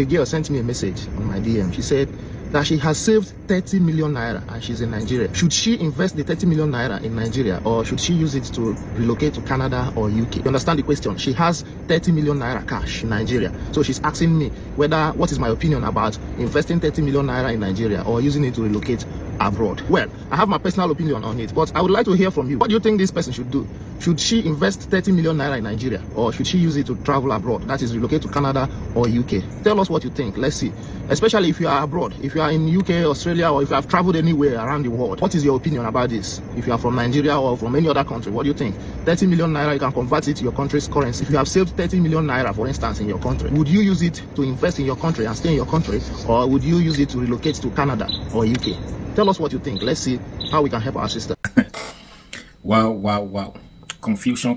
A girl sent me a message on my DM. She said that she has saved 30 million naira and she's in Nigeria. Should she invest the 30 million naira in Nigeria, or should she use it to relocate to Canada or UK? You understand the question? She has 30 million naira cash in Nigeria. So she's asking me what is my opinion about investing 30 million naira in Nigeria or using it to relocate abroad. Well, I have my personal opinion on it, but I would like to hear from you. What do you think this person should do? Should she invest 30 million naira in Nigeria, or should she use it to travel abroad, that is relocate to Canada or UK? Tell us what you think. Let's see. Especially if you are abroad, if you are in UK, Australia, or if you have traveled anywhere around the world. What is your opinion about this? If you are from Nigeria or from any other country, what do you think? 30 million naira, you can convert it to your country's currency. If you have saved 30 million naira, for instance, in your country, would you use it to invest in your country and stay in your country, or would you use it to relocate to Canada or UK? Tell us what you think. Let's see how we can help our sister. Wow. Confusion.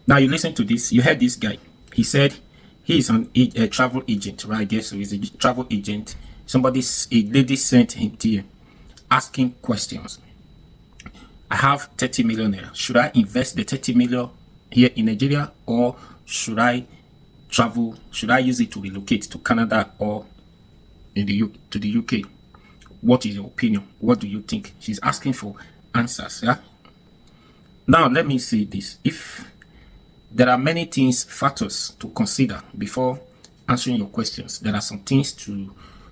Now you listen to this. You heard this guy. He said he is a travel agent, right? Yes, so he's a travel agent. A lady sent him here asking questions. I have 30 million naira. Should I invest the 30 million here in Nigeria, or should I travel? Should I use it to relocate to Canada or to the UK? What is your opinion? What do you think? She's asking for answers. Yeah. Now let me say this. If there are many factors to consider before answering your questions, there are some things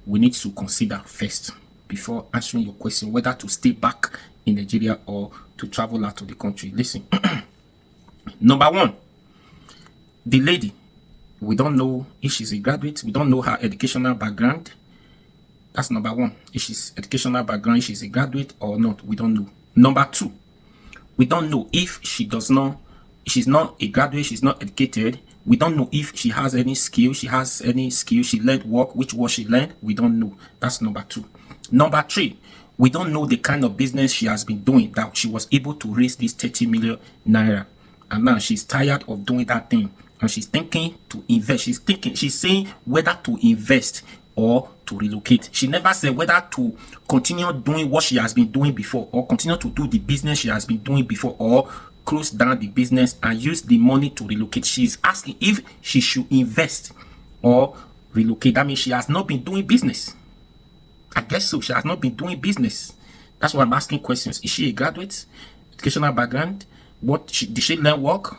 we need to consider first before answering your question, whether to stay back in Nigeria or to travel out of the country. Listen. Number one, the lady, we don't know if she's a graduate. We don't know her educational background. That's number one. If she's educational background, if she's a graduate or not, we don't know. Number two, we don't know if she's not a graduate, she's not educated. We don't know if she has any skill. She learned work. Which work she learned, we don't know. That's number two. Number three, we don't know the kind of business she has been doing that she was able to raise this 30 million naira. And now she's tired of doing that thing. And she's thinking to invest. She's saying whether to invest or to relocate. She never said whether to continue doing what she has been doing before, or continue to do the business she has been doing before, or close down the business and use the money to relocate. She's asking if she should invest or relocate. That means she has not been doing business. I guess so. She has not been doing business. That's why I'm asking questions. Is she a graduate? Educational background? Did she learn work?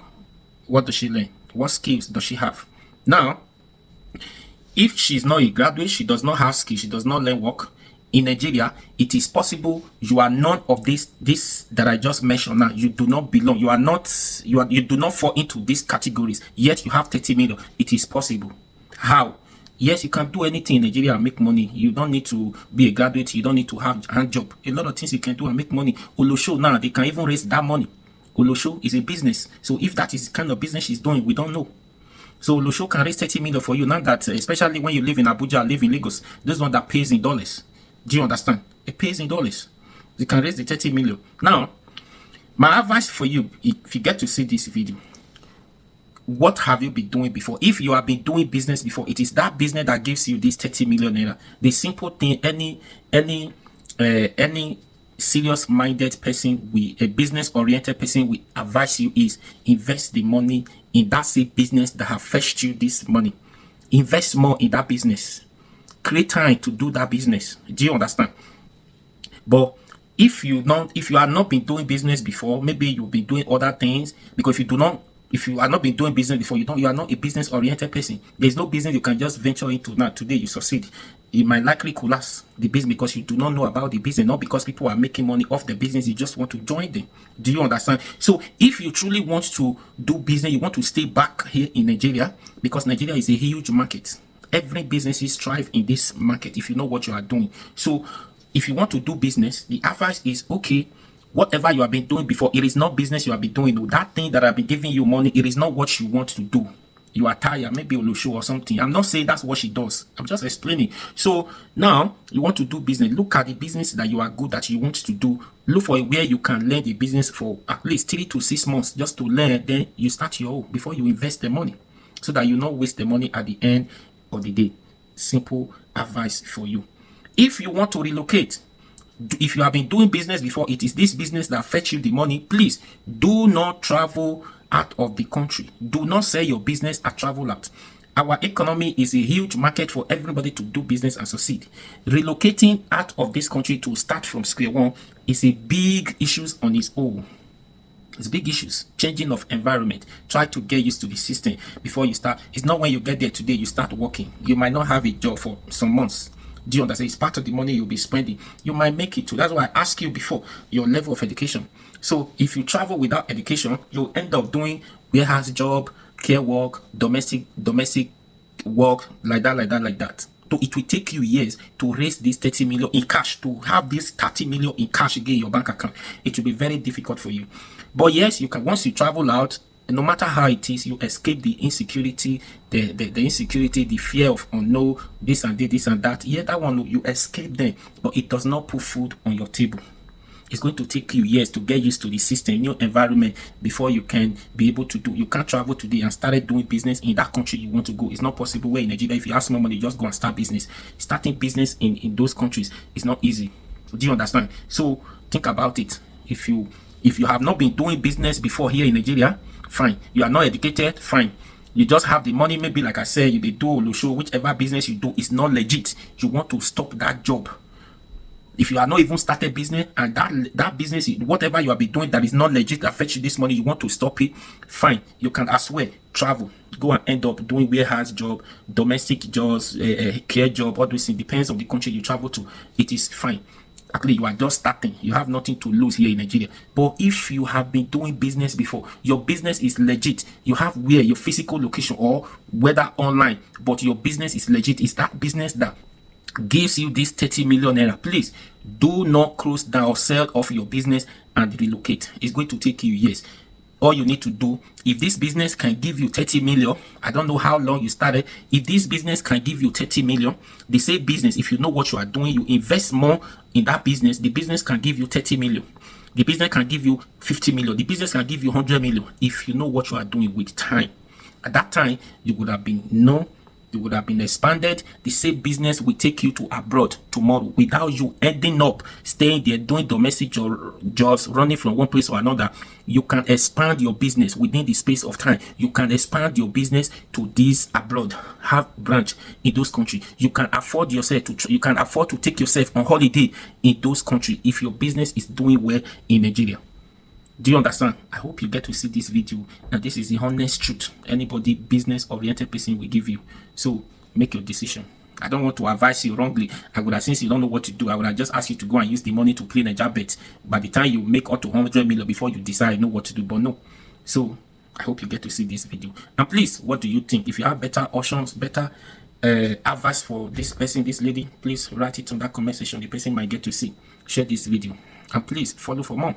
What does she learn? What skills does she have? Now, if she's not a graduate, she does not have skills, she does not learn work in Nigeria, it is possible you are none of this that I just mentioned. Now, you do not belong. You do not fall into these categories. Yet you have 30 million. It is possible. How? Yes, you can do anything in Nigeria and make money. You don't need to be a graduate. You don't need to have a hand job. A lot of things you can do and make money. Olosho now, they can even raise that money. Olosho is a business. So if that is the kind of business she's doing, we don't know. So Olosho can raise 30 million for you. Now that, especially when you live in Abuja, live in Lagos, this one that pays in dollars. Do you understand? It pays in dollars. You can raise the 30 million. Now, my advice for you, if you get to see this video, what have you been doing before? If you have been doing business before, it is that business that gives you this 30 million naira. The simple thing, any serious-minded person, a business-oriented person, we advise you is invest the money in that same business that have fetched you this money. Invest more in that business. Create time to do that business. Do you understand? But if you have not been doing business before, maybe you've been doing other things. Because if you have not been doing business before, you are not a business-oriented person. There's no business you can just venture into now. Today you succeed, it might likely collapse the business because you do not know about the business, not because people are making money off the business. You just want to join them. Do you understand? So if you truly want to do business, you want to stay back here in Nigeria, because Nigeria is a huge market. Every business thrive in this market if you know what you are doing. So if you want to do business, the advice is, okay, whatever you have been doing before, it is not business you have been doing. That thing that I've been giving you money, it is not what you want to do. You are tired, maybe Olosho or something. I'm not saying that's what she does. I'm just explaining. So now you want to do business. Look at the business that you are good at, you want to do. Look for where you can learn the business for at least 3 to 6 months just to learn. Then you start your own before you invest the money, so that you not waste the money at the end of the day. Simple advice for you. If you want to relocate, if you have been doing business before, it is this business that fetch you the money. Please do not travel out of the country. Do not sell your business and travel out. Our economy is a huge market for everybody to do business and succeed. Relocating out of this country to start from square one is a big issue on its own. It's big issues. Changing of environment. Try to get used to the system before you start. It's not when you get there today you start working. You might not have a job for some months. Do you understand? It's part of the money you'll be spending. You might make it too. That's why I asked you before your level of education. So if you travel without education, you'll end up doing warehouse job, care work, domestic work, like that. So it will take you years to raise this 30 million in cash, to have this 30 million in cash again in your bank account. It will be very difficult for you. But yes, you can, once you travel out, no matter how it is, you escape the insecurity, the insecurity, the fear of unknown, this and that. Yeah, that one, you escape them, but it does not put food on your table. It's going to take you years to get used to the system, new environment, before you can be able to do. You can't travel today and start doing business in that country you want to go. It's not possible. Where in Nigeria, if you have small money, just go and start business. Starting business in those countries is not easy. Do you understand? So think about it. If you have not been doing business before here in Nigeria, fine. You are not educated, fine. You just have the money, maybe like I said, you do show whichever business you do is not legit. You want to stop that job. If you are not even started business, and that business, whatever you have been doing that is not legit, that fetch you this money, you want to stop it, fine. You can as well travel, go and end up doing warehouse job, domestic jobs, care job, all those things. Depends on the country you travel to. It is fine. Actually, you are just starting. You have nothing to lose here in Nigeria. But if you have been doing business before, your business is legit. You have where your physical location, or whether online, but your business is legit. It's that business that gives you this 30 million naira. Please do not close down or sell off your business and relocate. It's going to take you years. All you need to do, if this business can give you 30 million, I don't know how long you started. If this business can give you 30 million, they say business, if you know what you are doing, you invest more in that business, the business can give you 30 million. The business can give you 50 million. The business can give you 100 million if you know what you are doing with time. At that time, you would have been you would have been expanded. The same business will take you to abroad tomorrow without you ending up staying there doing domestic jobs, running from one place or another. You can expand your business within the space of time. You can expand your business to this abroad, have branch in those countries. You can afford yourself you can afford to take yourself on holiday in those countries if your business is doing well in Nigeria. Do you understand? I hope you get to see this video, and this is the honest truth anybody business oriented person will give you. So make your decision. I don't want to advise you wrongly. I would have, since you don't know what to do, I would have just asked you to go and use the money to clean a job bet. By the time you make up to 100 million before you decide know what to do, but no. So I hope you get to see this video. And please, what do you think? If you have better options, better advice for this person, this lady, please write it on that comment section. The person might get to see. Share this video, and please follow for more.